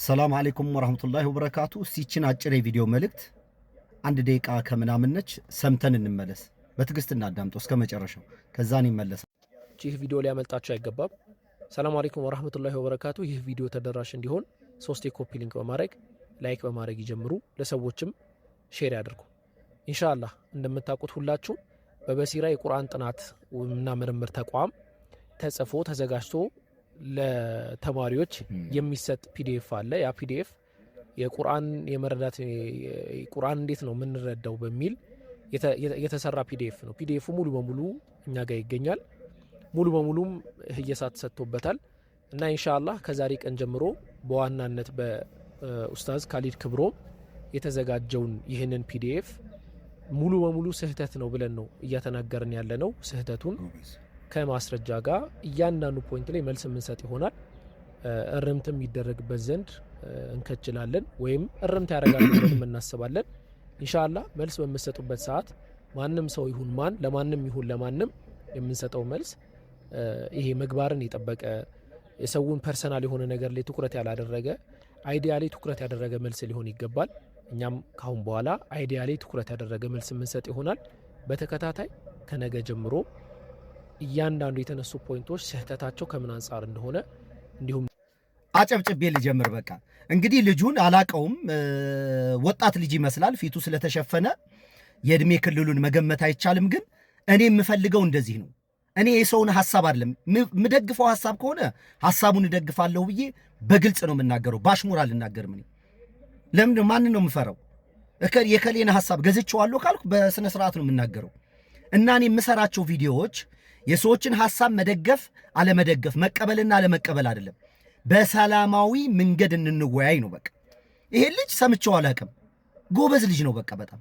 ሰላም አለይኩም ወራህመቱላሂ ወበረካቱ። ሲችን አጭር የቪዲዮ መልእክት አንድ ደቂቃ ከምናምን ነች፣ ሰምተን እንመለስ። በትዕግስት እናዳምጠው እስከ መጨረሻው፣ ከዛን ይመለሳል። ይህ ቪዲዮ ሊያመልጣችሁ አይገባም። ሰላም አለይኩም ወራህመቱላሂ ወበረካቱ። ይህ ቪዲዮ ተደራሽ እንዲሆን 3 የኮፒ ሊንክ በማድረግ ላይክ በማድረግ ይጀምሩ፣ ለሰዎችም ሼር ያድርጉ። ኢንሻአላህ እንደምታውቁት ሁላችሁ በበሲራ የቁርአን ጥናት እና ምርምር ተቋም ተጽፎ ተዘጋጅቶ ለተማሪዎች የሚሰጥ ፒዲኤፍ አለ። ያ ፒዲኤፍ የቁርአን የመረዳት ቁርአን እንዴት ነው የምንረዳው በሚል የተሰራ ፒዲኤፍ ነው። ፒዲኤፉ ሙሉ በሙሉ እኛ ጋር ይገኛል። ሙሉ በሙሉም ህየሳት ሰጥቶበታል እና ኢንሻአላህ ከዛሬ ቀን ጀምሮ በዋናነት በኡስታዝ ካሊድ ክብሮም የተዘጋጀውን ይህንን ፒዲኤፍ ሙሉ በሙሉ ስህተት ነው ብለን ነው እያተናገርን ያለ ነው። ስህተቱን ከማስረጃ ጋር እያንዳንዱ ፖይንት ላይ መልስ የምንሰጥ ይሆናል። እርምትም ይደረግበት ዘንድ እንከችላለን ወይም እርምት ያደርጋሉ ብለን እናስባለን። ኢንሻአላህ መልስ በምንሰጡበት ሰዓት ማንም ሰው ይሁን ማን ለማንም ይሁን ለማንም የምንሰጠው መልስ ይሄ ምግባርን የጠበቀ የሰውን ፐርሰናል የሆነ ነገር ላይ ትኩረት ያላደረገ አይዲያ ላይ ትኩረት ያደረገ መልስ ሊሆን ይገባል። እኛም ካሁን በኋላ አይዲያ ላይ ትኩረት ያደረገ መልስ የምንሰጥ ይሆናል። በተከታታይ ከነገ ጀምሮ እያንዳንዱ የተነሱ ፖይንቶች ስህተታቸው ከምን አንጻር እንደሆነ እንዲሁም አጨብጭቤ ልጀምር። በቃ እንግዲህ ልጁን አላቀውም፣ ወጣት ልጅ ይመስላል ፊቱ ስለተሸፈነ የእድሜ ክልሉን መገመት አይቻልም። ግን እኔ የምፈልገው እንደዚህ ነው። እኔ የሰውን ሐሳብ አይደለም የምደግፈው፣ ሐሳብ ከሆነ ሐሳቡን እደግፋለሁ ብዬ በግልጽ ነው የምናገረው። ባሽሙር አልናገርም። እኔ ለምን ማን ነው የምፈራው? የከሌን ሐሳብ ገዝቼዋለሁ ካልኩ በስነ ስርዓት ነው የምናገረው። እና እኔ የምሰራቸው ቪዲዮዎች የሰዎችን ሐሳብ መደገፍ አለመደገፍ፣ መቀበልና አለመቀበል አይደለም። በሰላማዊ መንገድ እንወያይ ነው በቃ። ይሄ ልጅ ሰምቼው አላውቅም፣ ጎበዝ ልጅ ነው በቃ በጣም።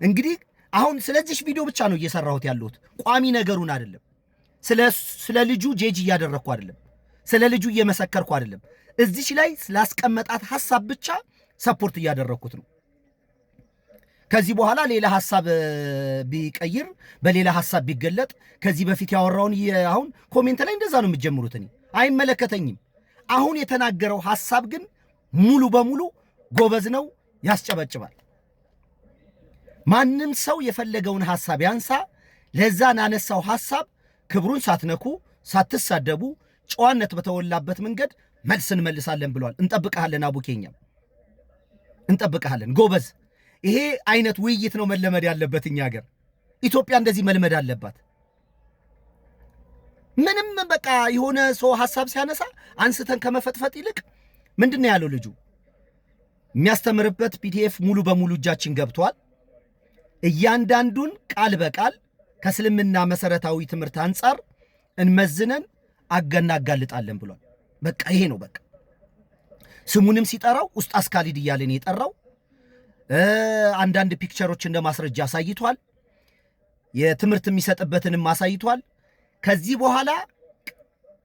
እንግዲህ አሁን ስለዚህ ቪዲዮ ብቻ ነው እየሰራሁት ያለሁት፣ ቋሚ ነገሩን አይደለም። ስለ ልጁ ጄጅ እያደረግኩ አይደለም፣ ስለ ልጁ እየመሰከርኩ አይደለም። እዚች ላይ ስላስቀመጣት ሐሳብ ብቻ ሰፖርት እያደረግኩት ነው። ከዚህ በኋላ ሌላ ሐሳብ ቢቀይር በሌላ ሐሳብ ቢገለጥ ከዚህ በፊት ያወራውን አሁን ኮሜንት ላይ እንደዛ ነው የምትጀምሩት። እኔ አይመለከተኝም። አሁን የተናገረው ሐሳብ ግን ሙሉ በሙሉ ጎበዝ ነው፣ ያስጨበጭባል። ማንም ሰው የፈለገውን ሐሳብ ያንሳ። ለዛ ናነሳው ሐሳብ ክብሩን ሳትነኩ ሳትሳደቡ ጨዋነት በተወላበት መንገድ መልስ እንመልሳለን ብሏል። እንጠብቀሃለን አቡኬኛም እንጠብቀሃለን ጎበዝ። ይሄ አይነት ውይይት ነው መለመድ ያለበት። እኛ ሀገር ኢትዮጵያ እንደዚህ መልመድ አለባት። ምንም በቃ የሆነ ሰው ሐሳብ ሲያነሳ አንስተን ከመፈጥፈጥ ይልቅ ምንድን ነው ያለው ልጁ የሚያስተምርበት ፒዲኤፍ ሙሉ በሙሉ እጃችን ገብቷል። እያንዳንዱን ቃል በቃል ከእስልምና መሰረታዊ ትምህርት አንጻር እንመዝነን አገናጋልጣለን ብሏል። በቃ ይሄ ነው በቃ። ስሙንም ሲጠራው ኡስታዝ ካሊድ እያለን የጠራው አንዳንድ ፒክቸሮች እንደ ማስረጃ አሳይቷል። የትምህርት የሚሰጥበትንም አሳይቷል። ከዚህ በኋላ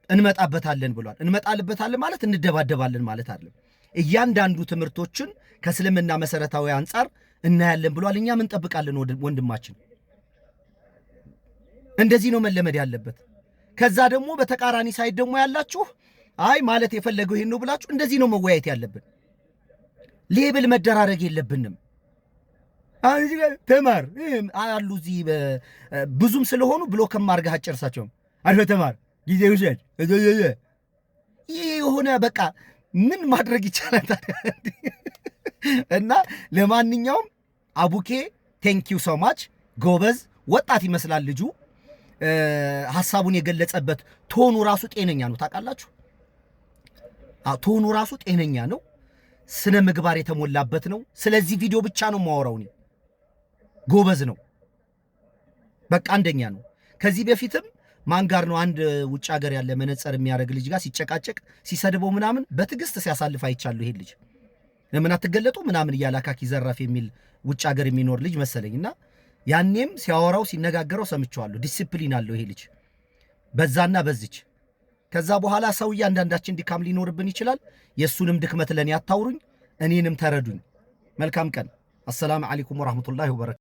እንመጣበታለን ብሏል። እንመጣልበታለን ማለት እንደባደባለን ማለት አይደለም። እያንዳንዱ ትምህርቶችን ከእስልምና መሰረታዊ አንጻር እናያለን ብሏል። እኛም እንጠብቃለን ወንድማችን። እንደዚህ ነው መለመድ ያለበት። ከዛ ደግሞ በተቃራኒ ሳይድ ደግሞ ያላችሁ አይ ማለት የፈለገው ይሄን ነው ብላችሁ እንደዚህ ነው መወያየት ያለብን። ሌብል መደራረግ የለብንም። እዚህ ተማር አሉ እዚህ ብዙም ስለሆኑ ብሎክም አድርገህ አጨርሳቸውም። አልፈ ተማር ጊዜ ውሰድ ይሄ የሆነ በቃ ምን ማድረግ ይቻላል ታዲያ? እና ለማንኛውም አቡኬ ቴንኪው ሶ ማች። ጎበዝ ወጣት ይመስላል ልጁ። ሐሳቡን የገለጸበት ቶኑ ራሱ ጤነኛ ነው። ታውቃላችሁ፣ ቶኑ ራሱ ጤነኛ ነው። ስነ ምግባር የተሞላበት ነው። ስለዚህ ቪዲዮ ብቻ ነው ማወራው። ጎበዝ ነው በቃ አንደኛ ነው። ከዚህ በፊትም ማን ጋር ነው አንድ ውጭ ሀገር ያለ መነጽር የሚያደርግ ልጅ ጋር ሲጨቃጨቅ ሲሰድበው ምናምን በትዕግስት ሲያሳልፍ አይቻለሁ። ይሄ ልጅ ለምን አትገለጡ ምናምን እያላካክ ይዘራፍ የሚል ውጭ ሀገር የሚኖር ልጅ መሰለኝና ያኔም ሲያወራው ሲነጋገረው ሰምቼዋለሁ። ዲሲፕሊን አለው ይሄ ልጅ በዛና በዚች። ከዛ በኋላ ሰው እያንዳንዳችን ድካም ሊኖርብን ይችላል። የእሱንም ድክመት ለኔ አታውሩኝ፣ እኔንም ተረዱኝ። መልካም ቀን። አሰላሙ አለይኩም ወራህመቱላሂ ወበረካቱ።